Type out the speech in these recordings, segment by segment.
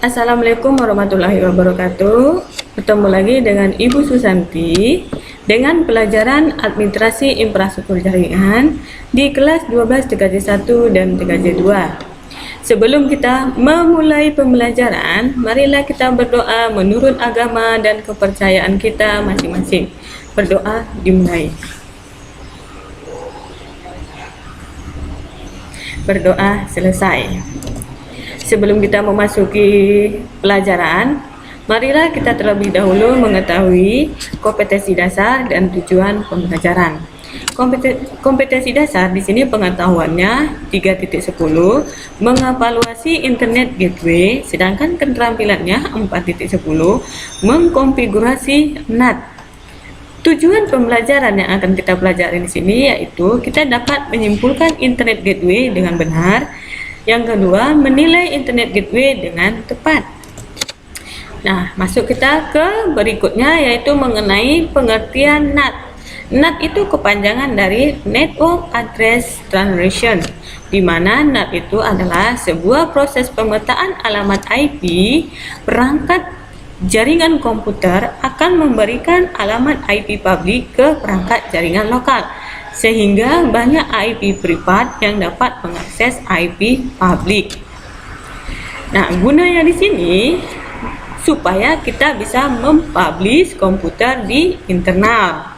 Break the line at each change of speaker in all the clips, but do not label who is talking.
Assalamualaikum warahmatullahi wabarakatuh. Bertemu lagi dengan Ibu Susanti dengan pelajaran administrasi infrastruktur jaringan di kelas 12 TKJ 1 dan TKJ 2. Sebelum kita memulai pembelajaran, marilah kita berdoa menurut agama dan kepercayaan kita masing-masing. Berdoa dimulai. Berdoa selesai. Sebelum kita memasuki pelajaran, marilah kita terlebih dahulu mengetahui kompetensi dasar dan tujuan pembelajaran. Kompetensi dasar di sini pengetahuannya 3.10 mengevaluasi internet gateway, sedangkan keterampilannya 4.10 mengkonfigurasi NAT. Tujuan pembelajaran yang akan kita pelajari di sini yaitu kita dapat menyimpulkan internet gateway dengan benar. Yang kedua, menilai internet gateway dengan tepat. Nah, masuk kita ke berikutnya yaitu mengenai pengertian NAT. NAT itu kepanjangan dari Network Address Translation, di mana NAT itu adalah sebuah proses pemetaan alamat IP. Perangkat jaringan komputer akan memberikan alamat IP publik ke perangkat jaringan lokal, sehingga banyak IP privat yang dapat mengakses IP publik. Nah, gunanya di sini supaya kita bisa mempublish komputer di internal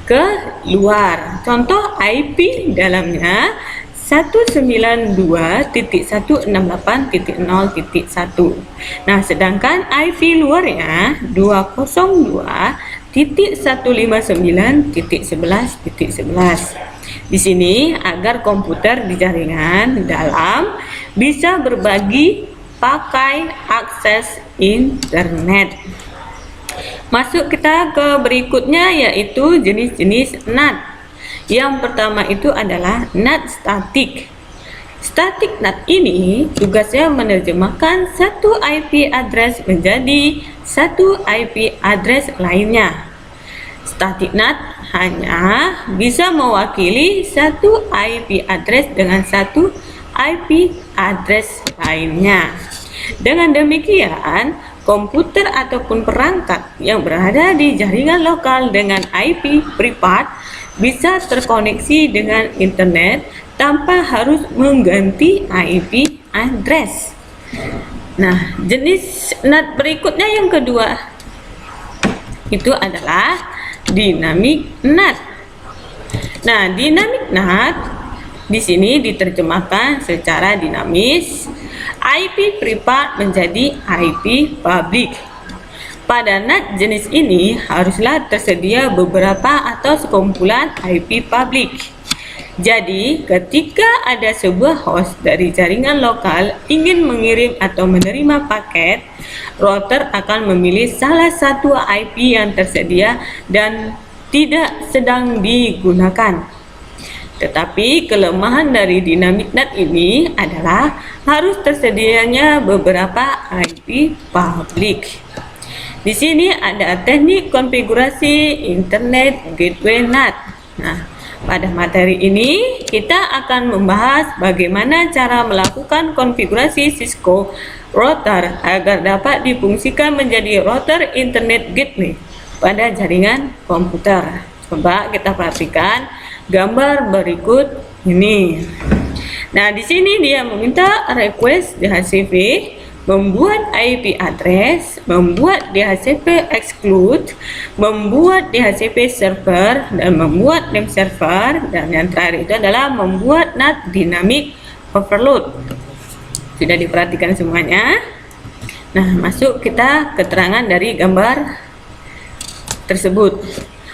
ke luar. Contoh IP dalamnya 192.168.0.1. Nah, sedangkan IP luarnya 202.159.11.11. Di sini agar komputer di jaringan dalam bisa berbagi pakai akses internet. Masuk kita ke berikutnya yaitu jenis-jenis NAT. Yang pertama itu adalah NAT statik. Static NAT ini tugasnya menerjemahkan satu IP address menjadi satu IP address lainnya. Static NAT hanya bisa mewakili satu IP address dengan satu IP address lainnya. Dengan demikian, komputer ataupun perangkat yang berada di jaringan lokal dengan IP privat bisa terkoneksi dengan internet tanpa harus mengganti IP address. Nah, jenis NAT berikutnya yang kedua itu adalah dynamic NAT. Nah, dynamic NAT di sini diterjemahkan secara dinamis IP privat menjadi IP publik. Pada NAT jenis ini haruslah tersedia beberapa atau sekumpulan IP publik. Jadi, ketika ada sebuah host dari jaringan lokal ingin mengirim atau menerima paket, router akan memilih salah satu IP yang tersedia dan tidak sedang digunakan. Tetapi kelemahan dari dynamic NAT ini adalah harus tersedianya beberapa IP publik. Di sini ada teknik konfigurasi internet gateway NAT. Nah, pada materi ini kita akan membahas bagaimana cara melakukan konfigurasi Cisco router agar dapat difungsikan menjadi router internet gateway pada jaringan komputer. Coba kita perhatikan gambar berikut ini. Nah, di sini dia meminta request DHCP, membuat IP address, membuat DHCP exclude, membuat DHCP server, dan membuat name server, dan yang terakhir itu adalah membuat NAT dynamic overload. Sudah diperhatikan semuanya. Nah, masuk kita keterangan dari gambar tersebut.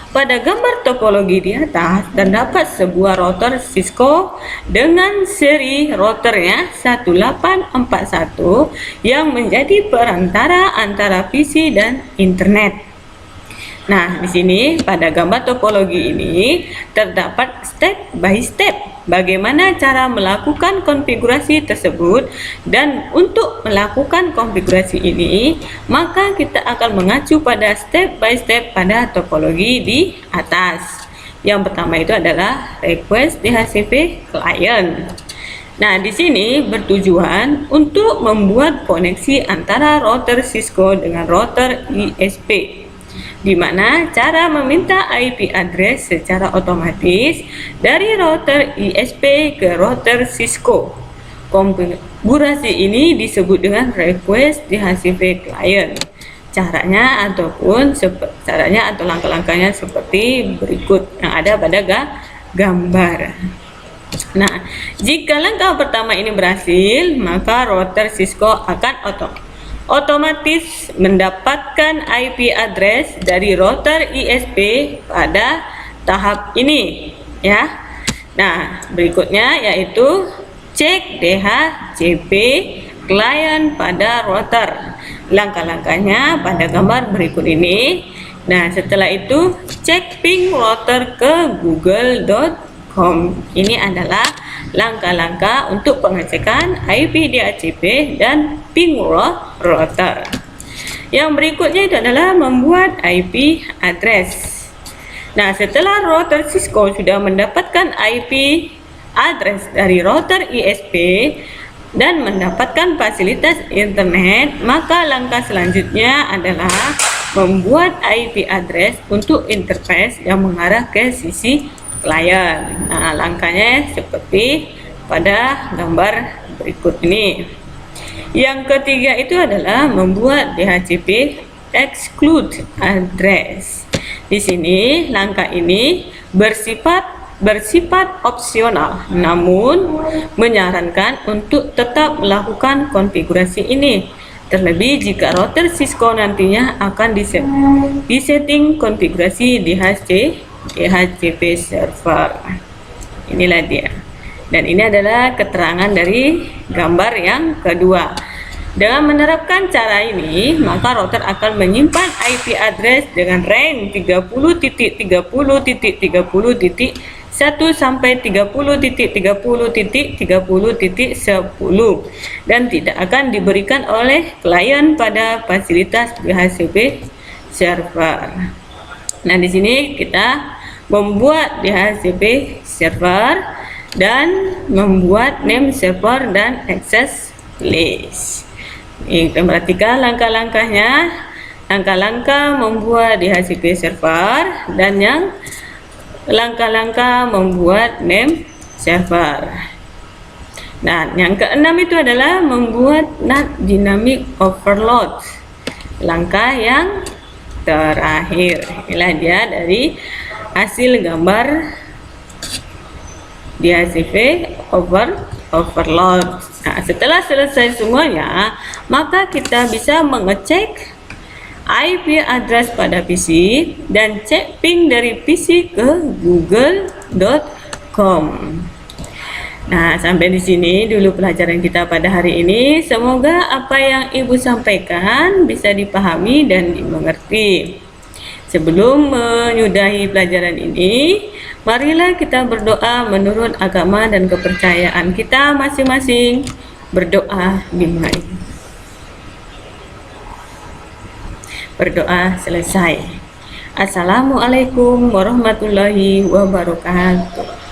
Pada gambar topologi di atas terdapat sebuah router Cisco dengan seri routernya 1841 yang menjadi perantara antara PC dan internet. Nah, di sini pada gambar topologi ini terdapat step by step bagaimana cara melakukan konfigurasi tersebut, dan untuk melakukan konfigurasi ini maka kita akan mengacu pada step by step pada topologi di atas. Yang pertama itu adalah request DHCP client. Nah, di sini bertujuan untuk membuat koneksi antara router Cisco dengan router ISP, di mana cara meminta IP address secara otomatis dari router ISP ke router Cisco. Konfigurasi ini disebut dengan request DHCP client. Caranya atau langkah-langkahnya seperti berikut yang ada pada gambar. Nah, jika langkah pertama ini berhasil, maka router Cisco akan otomatis mendapatkan IP address dari router ISP pada tahap ini, ya. Nah, berikutnya yaitu cek DHCP client pada router. Langkah-langkahnya pada gambar berikut ini. Nah, setelah itu cek ping router ke google.com. Ini adalah langkah-langkah untuk pengecekan IP DHCP dan ping router. Yang berikutnya itu adalah membuat IP address. Nah, setelah router Cisco sudah mendapatkan IP address dari router ISP dan mendapatkan fasilitas internet, maka langkah selanjutnya adalah membuat IP address untuk interface yang mengarah ke sisi klien. Nah, langkahnya seperti pada gambar berikut ini. Yang ketiga itu adalah membuat DHCP exclude address. Di sini langkah ini bersifat opsional, namun menyarankan untuk tetap melakukan konfigurasi ini, terlebih jika router Cisco nantinya akan disetting konfigurasi DHCP server. Inilah dia, dan ini adalah keterangan dari gambar yang kedua. Dengan menerapkan cara ini, maka router akan menyimpan IP address dengan range 30.30.30.1 sampai 30.30.30.10 dan tidak akan diberikan oleh klien pada fasilitas DHCP server. Nah, di sini kita membuat DHCP server dan membuat name server dan access list. Kita perhatikan langkah-langkahnya. Langkah-langkah membuat DHCP server dan yang langkah-langkah membuat name server. Nah, yang keenam itu adalah membuat NAT dynamic overload. Langkah yang terakhir. Inilah dia dari hasil gambar DHCP overload. Nah, setelah selesai semuanya, maka kita bisa mengecek IP address pada PC dan cek ping dari PC ke google.com. Nah, sampai di sini dulu pelajaran kita pada hari ini. Semoga apa yang Ibu sampaikan bisa dipahami dan dimengerti. Sebelum menyudahi pelajaran ini, marilah kita berdoa menurut agama dan kepercayaan kita masing-masing. Berdoa dimulai. Berdoa selesai. Assalamualaikum warahmatullahi wabarakatuh.